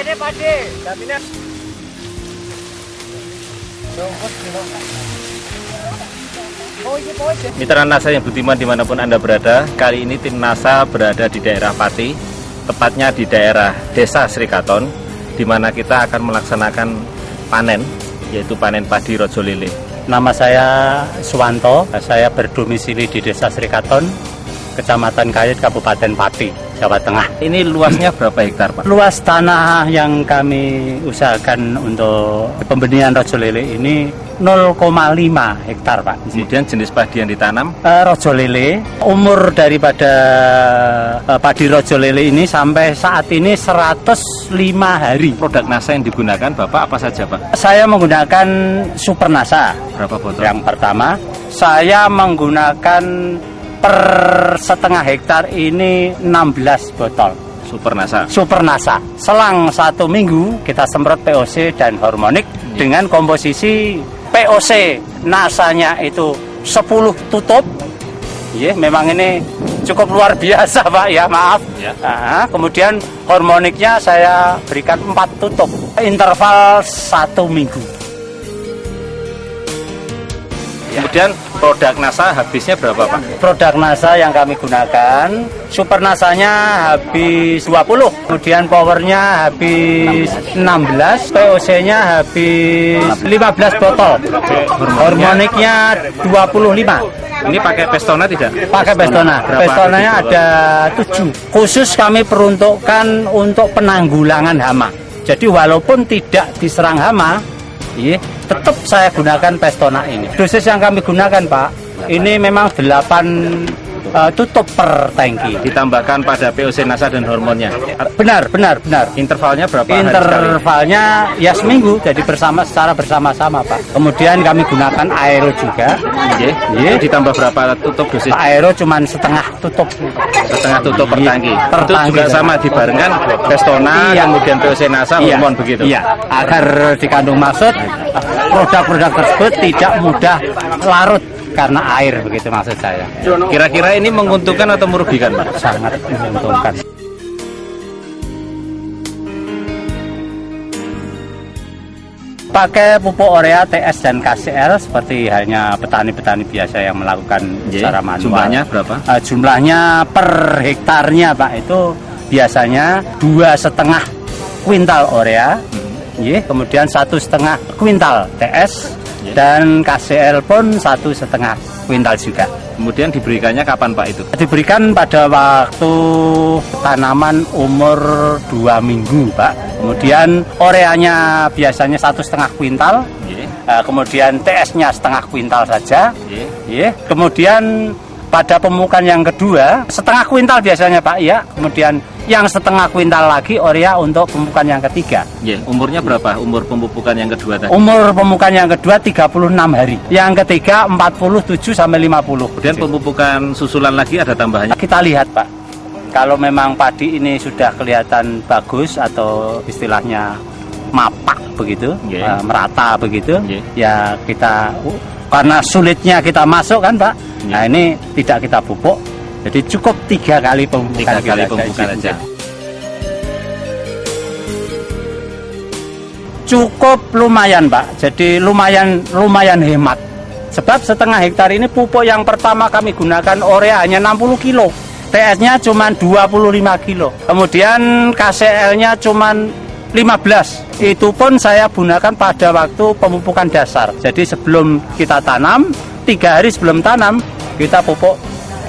kene Pakde, damine. Mitra NASA yang budiman dimanapun Anda berada, kali ini tim NASA berada di daerah Pati, tepatnya di daerah Desa Srikaton, di mana kita akan melaksanakan panen, yaitu panen padi rojo lele. Nama saya Suwanto, saya berdomisili di Desa Srikaton, Kecamatan Kayet, Kabupaten Pati, Jawa Tengah. Ini luasnya berapa hektar, Pak? Luas tanah yang kami usahakan untuk pembenihan rojo lele ini 0,5 hektar, Pak. Kemudian jenis padi yang ditanam? Rojo lele, umur daripada padi rojo lele ini sampai saat ini 105 hari. Produk NASA yang digunakan Bapak apa saja, Pak? Saya menggunakan Super NASA. Berapa botol? Yang pertama, saya menggunakan per setengah hektar ini 16 botol Super NASA. Super NASA. Selang 1 minggu kita semprot POC dan hormonik dengan komposisi POC NASA-nya itu 10 tutup. Memang ini cukup luar biasa, Pak, ya, maaf. Ya. Nah, kemudian hormoniknya saya berikan 4 tutup. Interval 1 minggu. Kemudian produk NASA habisnya berapa, Pak? Produk NASA yang kami gunakan, Super NASA-nya habis 20, kemudian powernya habis 16, POC-nya habis 15 botol, hormoniknya 25. Ini pakai Pestona tidak? Pakai Pestona. Pestonanya ada 7. Khusus kami peruntukkan untuk penanggulangan hama. Jadi walaupun tidak diserang hama, tetap saya gunakan Pestona ini. Dosis yang kami gunakan, Pak, ini memang 8 tutup per tangki. Ditambahkan pada POC NASA dan hormonnya. Benar. Intervalnya berapa hari sekali? Intervalnya ya seminggu, jadi secara bersama-sama, Pak. Kemudian kami gunakan aero juga. Ditambah berapa tutup dosis? Aero cuman setengah tutup. Setengah tutup per tangki. Per Itu tangki juga sama dibarengkan Pestona, kemudian POC NASA, hormon begitu. Iya, agar dikandung maksud produk-produk tersebut tidak mudah larut karena air, begitu maksud saya. Kira-kira ini menguntungkan atau merugikan, Pak? Sangat menguntungkan. Pakai pupuk urea, TS dan KCL seperti halnya petani-petani biasa yang melakukan secara manual. Jumlahnya berapa? Jumlahnya per hektarnya, Pak, itu biasanya 2,5 kuintal urea, kemudian 1,5 kuintal TS, dan KCL pun 1,5 kuintal juga. Kemudian diberikannya kapan, Pak, itu? Diberikan pada waktu tanaman umur 2 minggu, Pak. Kemudian ureanya biasanya 1,5 kuintal, kemudian TS-nya setengah kuintal saja. Kemudian pada pemupukan yang kedua, setengah kuintal biasanya, Pak, ya. Kemudian yang setengah kuintal lagi urea untuk pemupukan yang ketiga. Umurnya berapa? Umur pemupukan yang kedua tadi? Umur pemupukan yang kedua 36 hari. Yang ketiga 47 sampai 50. Kemudian pemupukan susulan lagi ada tambahannya? Kita lihat, Pak. Kalau memang padi ini sudah kelihatan bagus atau istilahnya mapak begitu, merata begitu, ya kita, karena sulitnya kita masuk kan, Pak. Nah, ini tidak kita pupuk. Jadi cukup 3 kali pemupukan. 3 kali pemupukan saja. Cukup lumayan, Pak. Jadi lumayan hemat. Sebab setengah hektar ini pupuk yang pertama kami gunakan urea hanya 60 kilo. TS-nya cuma 25 kilo. Kemudian KCL-nya cuma 15. Itu pun saya gunakan pada waktu pemupukan dasar. Jadi sebelum kita tanam, 3 hari sebelum tanam, kita pupuk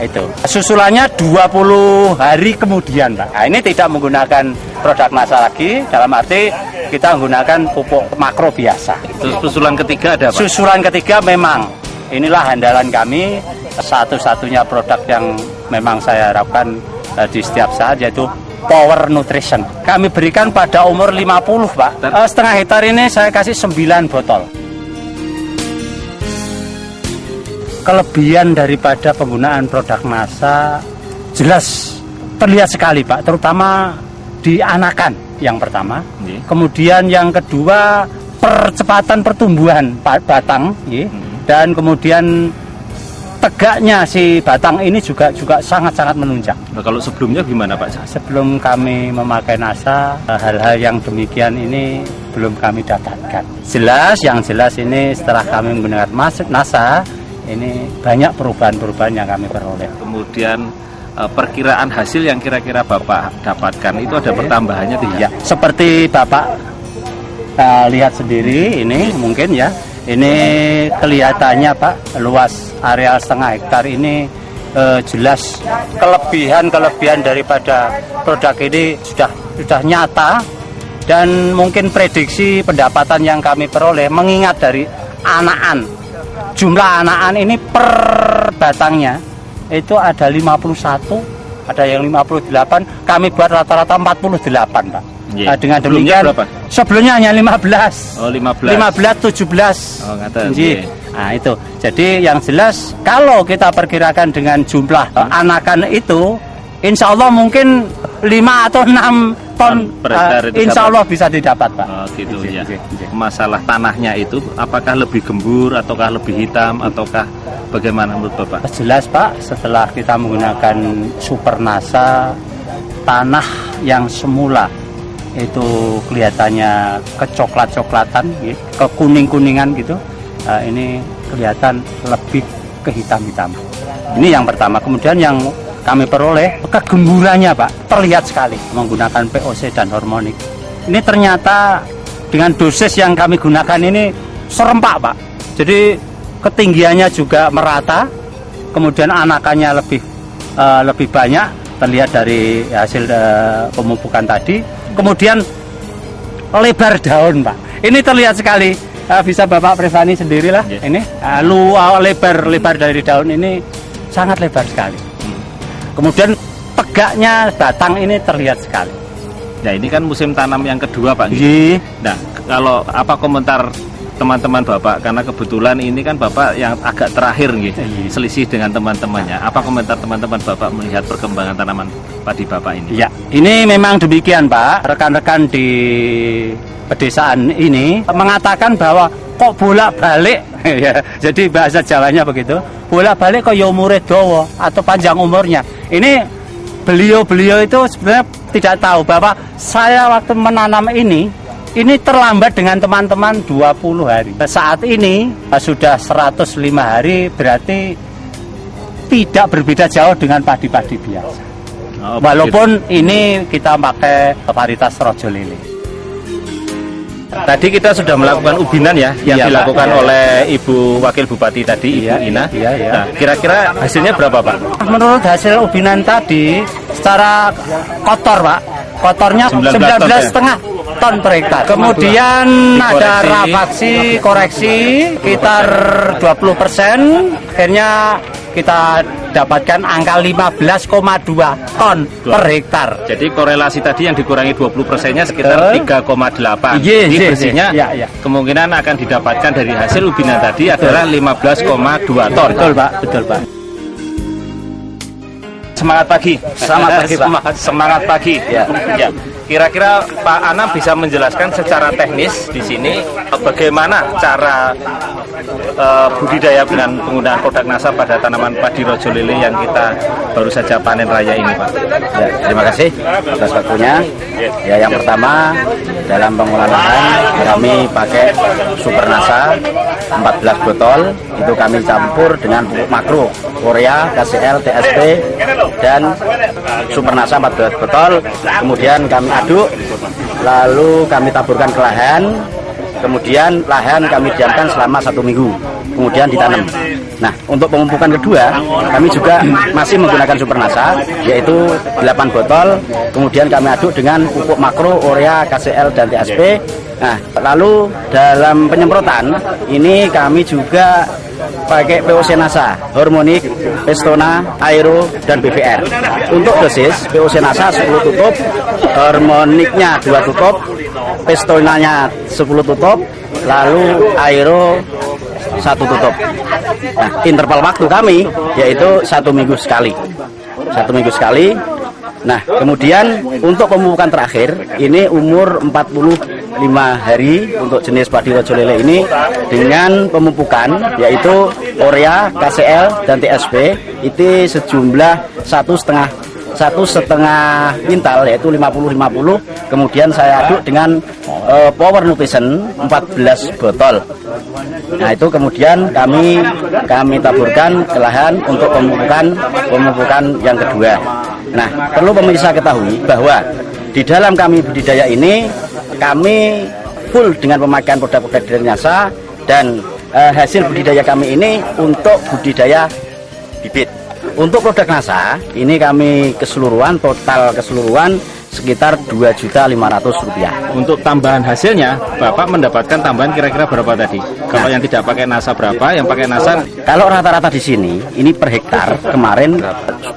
itu. Susulannya 20 hari kemudian, Pak. Nah, ini tidak menggunakan produk NASA lagi, dalam arti kita menggunakan pupuk makro biasa. Terus susulan ketiga ada, Pak? Susulan ketiga memang inilah andalan kami, satu-satunya produk yang memang saya harapkan di setiap saat, yaitu Power Nutrition. Kami berikan pada umur 50, Pak. Setengah hektar ini saya kasih 9 botol. Kelebihan daripada penggunaan produk NASA jelas terlihat sekali, Pak, terutama di anakan yang pertama. Kemudian yang kedua, percepatan pertumbuhan batang, dan kemudian tegaknya si batang ini juga sangat-sangat menunjang. Nah, kalau sebelumnya gimana Pak? Sebelum kami memakai NASA, hal-hal yang demikian ini belum kami dapatkan. Yang jelas ini setelah kami menggunakan NASA, ini banyak perubahan-perubahan yang kami peroleh. Kemudian perkiraan hasil yang kira-kira Bapak dapatkan itu ada pertambahannya tidak? Ya, seperti Bapak lihat sendiri ini mungkin ya. Ini kelihatannya Pak, luas area setengah hektar ini jelas kelebihan daripada produk ini sudah nyata, dan mungkin prediksi pendapatan yang kami peroleh mengingat dari anakan. Jumlah anakan ini per batangnya itu ada 51, ada yang 58, kami buat rata-rata 48 Pak. Yeah. Dengan demikian sebelumnya hanya 15. Oh, 15, 17. Oh, ngaten. Yeah. Nah, itu. Jadi yang jelas kalau kita perkirakan dengan jumlah anakan itu, insya Allah mungkin 5 atau 6 ton insya Allah bisa didapat Pak. Oh, gitu ya. Masalah tanahnya itu apakah lebih gembur ataukah lebih hitam ataukah bagaimana menurut Bapak? Jelas Pak, setelah kita menggunakan Super NASA, tanah yang semula itu kelihatannya kecoklat-coklatan, ke kuning-kuningan gitu. Ini kelihatan lebih ke hitam-hitam. Ini yang pertama. Kemudian yang kami peroleh kegemburannya Pak, terlihat sekali menggunakan POC dan hormonik. Ini ternyata dengan dosis yang kami gunakan ini serempak Pak. Jadi ketinggiannya juga merata, kemudian anakannya lebih banyak, terlihat dari hasil pemupukan tadi. Kemudian lebar daun Pak, ini terlihat sekali, bisa Bapak Presani sendirilah. Yeah. Ini lebar dari daun ini sangat lebar sekali. Kemudian tegaknya batang ini terlihat sekali. Nah, ini kan musim tanam yang kedua Pak. Yeah. Nah, kalau apa komentar teman-teman Bapak, karena kebetulan ini kan Bapak yang agak terakhir gitu, selisih dengan teman-temannya. Apa komentar teman-teman Bapak melihat perkembangan tanaman padi Bapak ini? Ya, ini memang demikian Pak. Rekan-rekan di pedesaan ini mengatakan bahwa kok bolak-balik ya. Jadi bahasa Jawanya begitu. Bolak-balik kok ya umure dawa atau panjang umurnya. Ini beliau itu sebenarnya tidak tahu bahwa saya waktu menanam ini terlambat dengan teman-teman 20 hari. Saat ini sudah 105 hari, berarti tidak berbeda jauh dengan padi-padi biasa. Oh, walaupun ini kita pakai varietas rojo lele. Tadi kita sudah melakukan ubinan ya, yang dilakukan oleh Ibu Wakil Bupati tadi, Ibu Ina. Nah, kira-kira hasilnya berapa Pak? Menurut hasil ubinan tadi, secara kotor Pak, kotornya 19,5 ton per hektar. Kemudian ada rafaksi koreksi sekitar 20%, akhirnya kita dapatkan angka 15,2 ton per hektar. Jadi korelasi tadi yang dikurangi 20%-nya sekitar 3,8. Jadi bersihnya kemungkinan akan didapatkan dari hasil ubinan tadi adalah 15,2 ton. Betul Pak, betul Pak. Semangat pagi. Selamat pagi Pak. Semangat pagi. Ya. Kira-kira Pak Anam bisa menjelaskan secara teknis di sini bagaimana cara budidaya dengan penggunaan produk NASA pada tanaman padi rojo lele yang kita baru saja panen raya ini Pak. Ya, terima kasih atas waktunya. Ya, yang pertama dalam pengolahan lahan kami pakai Super NASA 14 botol, itu kami campur dengan pupuk makro Korea, KCL, TSP dan Super NASA 14 botol, kemudian kami aduk, lalu kami taburkan ke lahan, kemudian lahan kami diamkan selama 1 minggu, kemudian ditanam. Nah, untuk pemupukan kedua, kami juga masih menggunakan Super NASA, yaitu 8 botol, kemudian kami aduk dengan pupuk makro, urea, KCL, dan TSP. Nah, lalu dalam penyemprotan, ini kami juga pakai POC NASA, Hormonik, Pestona, Aero, dan BVR. Untuk dosis, POC NASA 10 tutup, Hormoniknya 2 tutup, Pestonanya 10 tutup, lalu Aero 1 tutup. Nah, interval waktu kami yaitu 1 minggu sekali. 1 minggu sekali. Nah, kemudian untuk pemupukan terakhir ini umur 45 hari untuk jenis padi rojo lele ini dengan pemupukan yaitu urea, KCL dan TSP itu sejumlah 1,5 kuintal yaitu 50-50. Kemudian saya aduk dengan Power Nutrition 14 botol. Nah, itu kemudian kami taburkan ke lahan untuk pemupukan yang kedua. Nah, perlu pemirsa ketahui bahwa di dalam kami budidaya ini kami full dengan pemakaian produk-produk dari NASA dan hasil budidaya kami ini untuk budidaya bibit. Untuk produk NASA ini kami total keseluruhan sekitar Rp2.500.000. Untuk tambahan hasilnya, Bapak mendapatkan tambahan kira-kira berapa tadi? Kalau yang tidak pakai NASA berapa, yang pakai NASA? Kalau rata-rata di sini, ini per hektar kemarin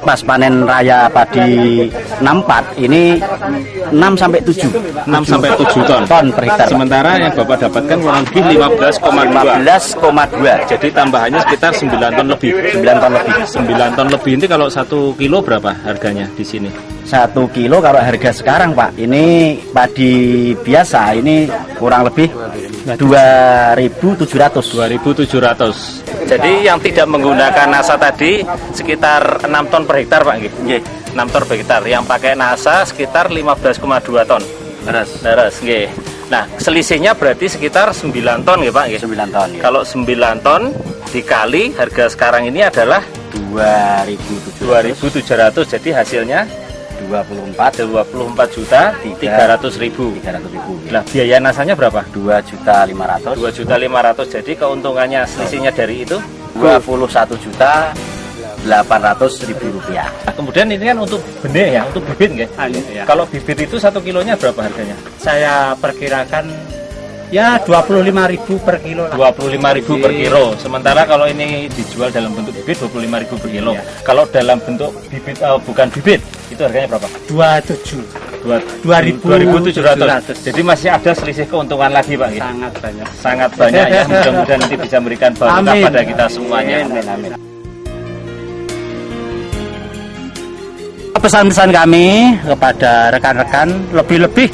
pas panen raya padi 64 ini 6 sampai 7 ton per hektar. Sementara yang Bapak dapatkan kurang lebih 15,2. Jadi tambahannya sekitar 9 ton lebih. 9 ton lebih ini kalau 1 kilo berapa harganya di sini? 1 kilo kalau harga sekarang Pak, ini padi biasa ini kurang lebih 2.700. Jadi yang tidak menggunakan NASA tadi sekitar 6 ton per hektar Pak. Nggih. 6 ton per hektar. Yang pakai NASA sekitar 15,2 ton. Leres, nggih. Nah, selisihnya berarti sekitar 9 ton nggih Pak nggih. 9 ton. Ya. Kalau 9 ton dikali harga sekarang ini adalah 2.700. Jadi hasilnya 24.300.000. Nah, biaya nasanya berapa? 2.500.000. 2.500.000. Jadi keuntungannya selisihnya dari itu 21.800.000 rupiah. Nah, kemudian ini kan untuk benih ya, untuk bibit nggih. Ya. Kalau bibit itu 1 kilonya berapa harganya? Saya perkirakan ya 25.000 per kilo lah. 25.000 per kilo. Sementara kalau ini dijual dalam bentuk bibit 25.000 per kilo. Iya. Kalau dalam bentuk bibit bukan bibit, itu harganya berapa? 2.700. Jadi masih ada selisih keuntungan lagi Pak. Sangat banyak. Sangat banyak ya. Mudah-mudahan nanti bisa memberikan barokah pada kita semuanya. Amin. Pesan-pesan kami kepada rekan-rekan, lebih-lebih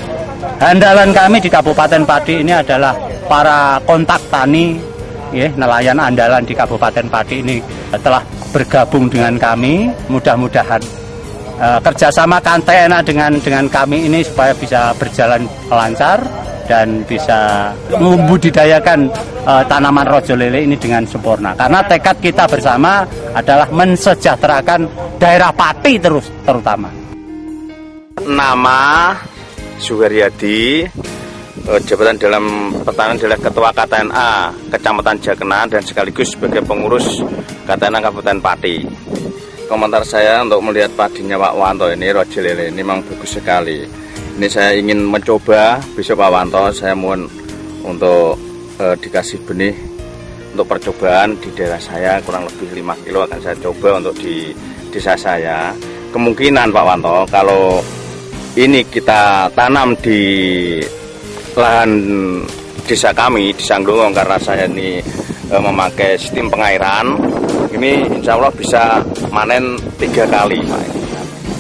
andalan kami di Kabupaten Pati ini adalah para kontak tani, ya, nelayan andalan di Kabupaten Pati ini telah bergabung dengan kami. Mudah-mudahan kerjasama KTNA dengan kami ini supaya bisa berjalan lancar dan bisa membudidayakan tanaman rojo lele ini dengan sempurna. Karena tekad kita bersama adalah mensejahterakan daerah Pati terutama. Nama Suharyadi, jabatan dalam pertanian adalah Ketua KTNA Kecamatan Jakenan dan sekaligus sebagai pengurus KTNA Kabupaten Pati. Komentar saya untuk melihat padinya Pak Wanto ini, rojo lele ini memang bagus sekali. Ini saya ingin mencoba, besok Pak Wanto saya mohon untuk dikasih benih untuk percobaan di daerah saya, kurang lebih 5 kilo akan saya coba untuk di desa saya. Kemungkinan Pak Wanto kalau ini kita tanam di lahan desa kami di Sanglungo, karena saya ini memakai sistem pengairan, ini insya Allah bisa manen 3 kali Pak.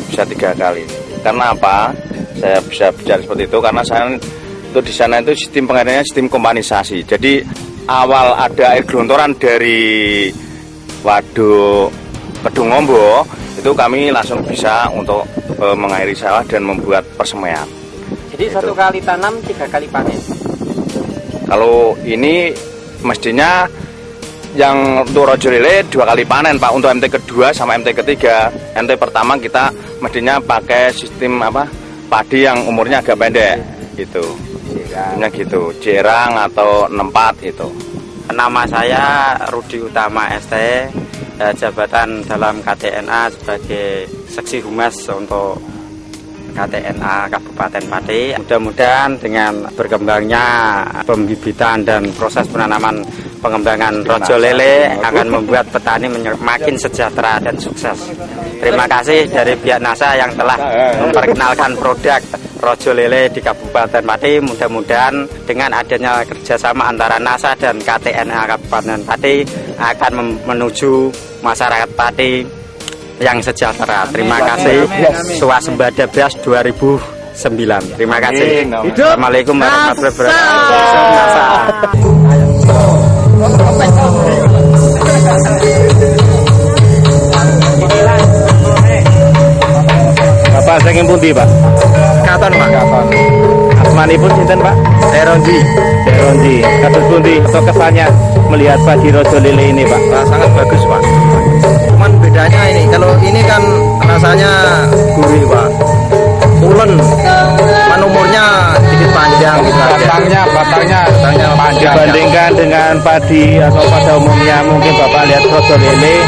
Bisa 3 kali. Karena apa? Saya bisa bicara seperti itu karena saya itu di sana itu sistem pengairannya sistem kompanisasi. Jadi awal ada air gelontoran dari Waduk Kedungombo itu kami langsung bisa untuk mengairi sawah dan membuat persemaian. Jadi satu kali tanam 3 kali panen. Kalau ini mestinya yang untuk rojo lele 2 kali panen Pak, untuk MT kedua sama MT ketiga. MT pertama kita mestinya pakai sistem padi yang umurnya agak pendek gitu. Gitu, jerang atau 64 itu. Nama saya Rudi Utama ST, jabatan dalam KTNA sebagai Seksi Humas untuk KTNA Kabupaten Pati. Mudah-mudahan dengan berkembangnya pembibitan dan proses penanaman pengembangan rojo lele akan membuat petani makin sejahtera dan sukses. Terima kasih dari pihak NASA yang telah memperkenalkan produk rojo lele di Kabupaten Pati. Mudah-mudahan dengan adanya kerjasama antara NASA dan KTNA Kabupaten Pati akan menuju masyarakat Pati yang sejahtera. Terima kasih. Swasembada Beras 2009. Terima kasih. Assalamualaikum warahmatullahi Bapak saking pundi, Pak? Katon, Pak. Asmanipun sinten, Pak? Teronji. Deronji. Kados pundi atau kesannya melihat padi rojo lele ini, Pak? Sangat bagus, Pak. Cuman bedanya ini, kalau ini kan rasanya gurih, Pak. Pulen, cuman umurnya sedikit panjang gitu aja. Batangnya panjang. Dibandingkan dengan padi atau pada umumnya mungkin Bapak lihat rojo lele,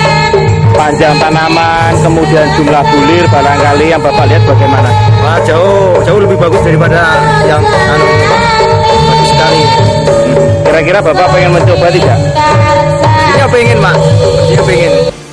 panjang tanaman, kemudian jumlah bulir barangkali yang Bapak lihat bagaimana? Wah, jauh lebih bagus daripada yang ini, Pak. Bagus sekali. Kira-kira Bapak pengen mencoba tidak? Ini pengen, Pak. Ini pengen.